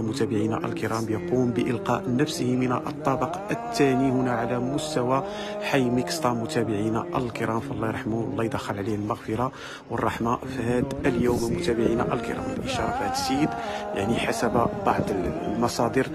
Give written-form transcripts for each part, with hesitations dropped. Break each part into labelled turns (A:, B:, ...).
A: متابعينا الكرام يقوم بإلقاء نفسه من الطابق الثاني هنا على مستوى حي ميكستا. متابعينا الكرام فالله يرحمه والله يدخل عليه المغفرة والرحمة في هذا اليوم. متابعينا الكرام الإشارة في هذا السيد يعني حسب بعض المصادر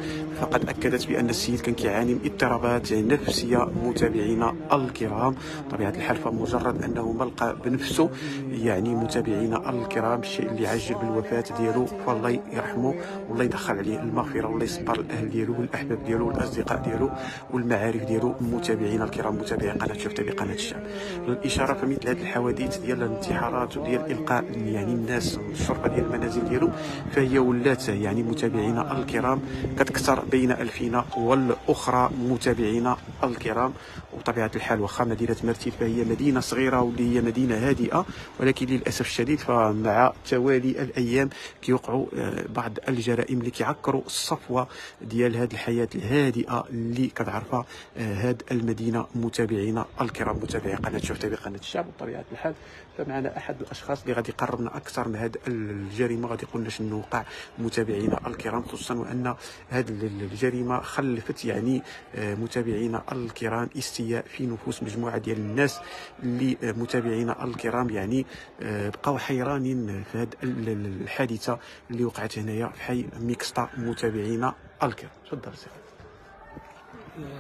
A: فقد أكدت بأن السيد كان كيعاني من اضطرابات نفسية. متابعينا الكرام طبيعة الحال فمجرد أنه ملقى بنفسه يعني متابعينا الكرام الشيء اللي عجل بالوفاة ديالو فالله يرحمه والله يدخل عليه المغفره والله يصبر الاهل ديالو والاحباب ديالو والاصدقاء ديالو والمعارف ديالو. متابعينا الكرام متابعي قناه شفته بقناه الشعب، الاشاره فمثل هذه الحوادث ديال الانتحارات وديال القاء يعني الناس الشرطه ديال المنازل ديالو فهي ولات يعني متابعينا الكرام كتكثر بين الفينه والاخرى. متابعينا الكرام وبطبيعه الحال واخا مدينه مرتين فهي مدينه صغيره واللي هي مدينه هادئه، ولكن للاسف الشديد فمع توالي الايام كيوقعوا بعض الجرائم اللي كيعكروا الصفوه ديال هذه الحياه الهادئه اللي كتعرفها هذه المدينه. متابعينا الكرام متابعي قناه شفته بقناه الشعب، بطبيعه الحال فمعنا احد الاشخاص اللي غادي يقربنا اكثر من هذه الجريمه، غادي يقول لنا شنو وقع. متابعينا الكرام خصوصا وان هذه الجريمه خلفت يعني متابعينا الكرام استياء في نفوس مجموعه ديال الناس اللي متابعينا الكرام يعني بقاو حيرانين في هذه الحادثه اللي وقعت هنايا في حي ميكستا. متابعينا الكرام تفضل سي.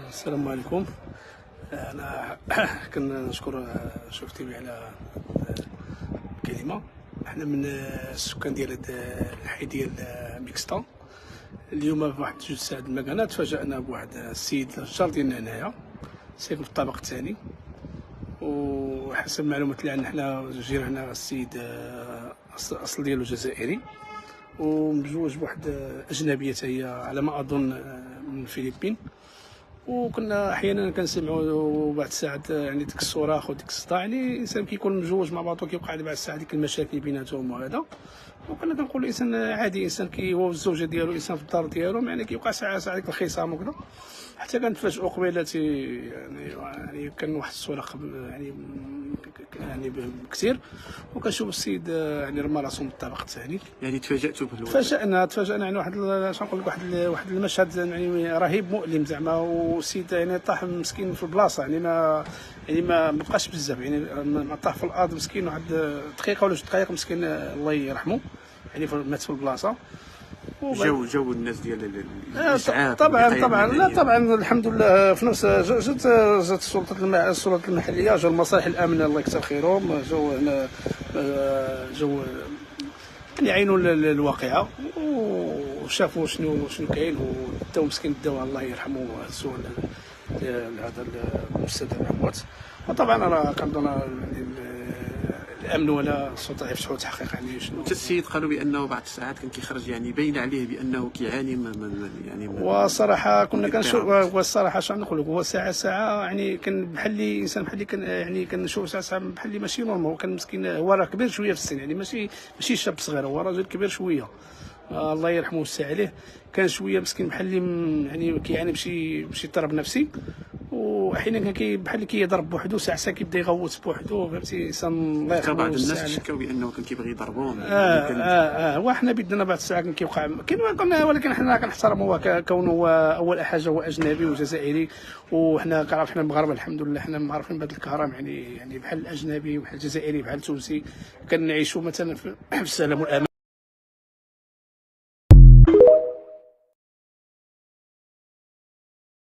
B: السلام عليكم. انا كنشكر شفتي بي على الكلمه. احنا من السكان ديال هذا الحي ديال ميكستا. اليوم في واحد 2 ساعات المكانه تفاجأنا بواحد السيد الجار ديالنا هنايا ساكن في الطابق الثاني، وحسب المعلومات اللي عندنا حنا جيراننا السيد اصل ديالو جزائري ومزوج بواحد اجنبيه هي على ما اظن من الفلبين. وكنا احيانا كنسمعوا بعض الساعات يعني ديك الصراخ وديك الصداع، يعني الانسان كيكون مزوج مع بعضو كيوقع بعض الساعات ديك المشاكل بيناتهم وهذا. وكنا كنقول الانسان عادي، انسان هو والزوجه ديالو انسان في الدار ديالو يعني كيوقع ساعات ديك الخصام وكذا، حتى كنتفاجئوا قبيلاتي يعني كان واحد الصراخ يعني كثير، وكنشوف السيد يعني رمى راسو من الطابق الثاني.
A: يعني تفاجأتوا بالوفاة؟ تفاجأنا
B: يعني واحد شنقول لك واحد المشهد يعني رهيب مؤلم زعما، والسيد يعني طاح مسكين في البلاصه، يعني ما بقاش بزاف، يعني ما طاح في الارض مسكين واحد دقيقه ولا 2 دقائق مسكين الله يرحمه، يعني مات في البلاصه.
A: جو الناس ديال الاسعاف
B: طبعا لا طبعا الحمد لله في نفس جات السلطات المحليه، جاو المصالح الامنه الله يكثر خيرهم، جاو هنا جو يعينوا الواقعه وشافوا شنو كاين وداو مسكين داو الله يرحمه هزوه لهذا المستشفى الاموات. وطبعا انا كنظن الامن ولا السلطه يفتحوا تحقيق يعني شنو.
A: السيد قالوا بانه بعض الساعات كان كيخرج يعني باين عليه بانه كيعاني من يعني
B: والصراحه كنا كنشوف، والصراحه شنو نقول لك، هو ساعه يعني كان بحال لي انسان بحال لي كان يعني كنشوف ساعه بحال لي ماشي نورمال. كان مسكين هو راه كبير شويه في السن، يعني ماشي شاب صغير، هو راجل كبير شويه الله يرحمه ويوسع عليه. كان شويه مسكين بحال لي يعني كيعاني بشي اضطراب نفسي، واحيانا كان بحال اللي كيضرب بوحدو، ساعه كيبدا يغوت بوحدو، فهمتي انسان الله يرحمه.
A: بعض الناس شكاو بانه كان كيبغي يضربهم.
B: وحنا بيدنا بعض الساعات كان كيوقع كاين، ولكن حنا كنحترموا كونه هو اول حاجه هو اجنبي وجزائري، وحنا كنعرف حنا المغاربه الحمد لله حنا معروفين بهذا الكرم، يعني بحال الاجنبي وبحال الجزائري بحال التونسي كنعيشوا مثلا في السلام والامان.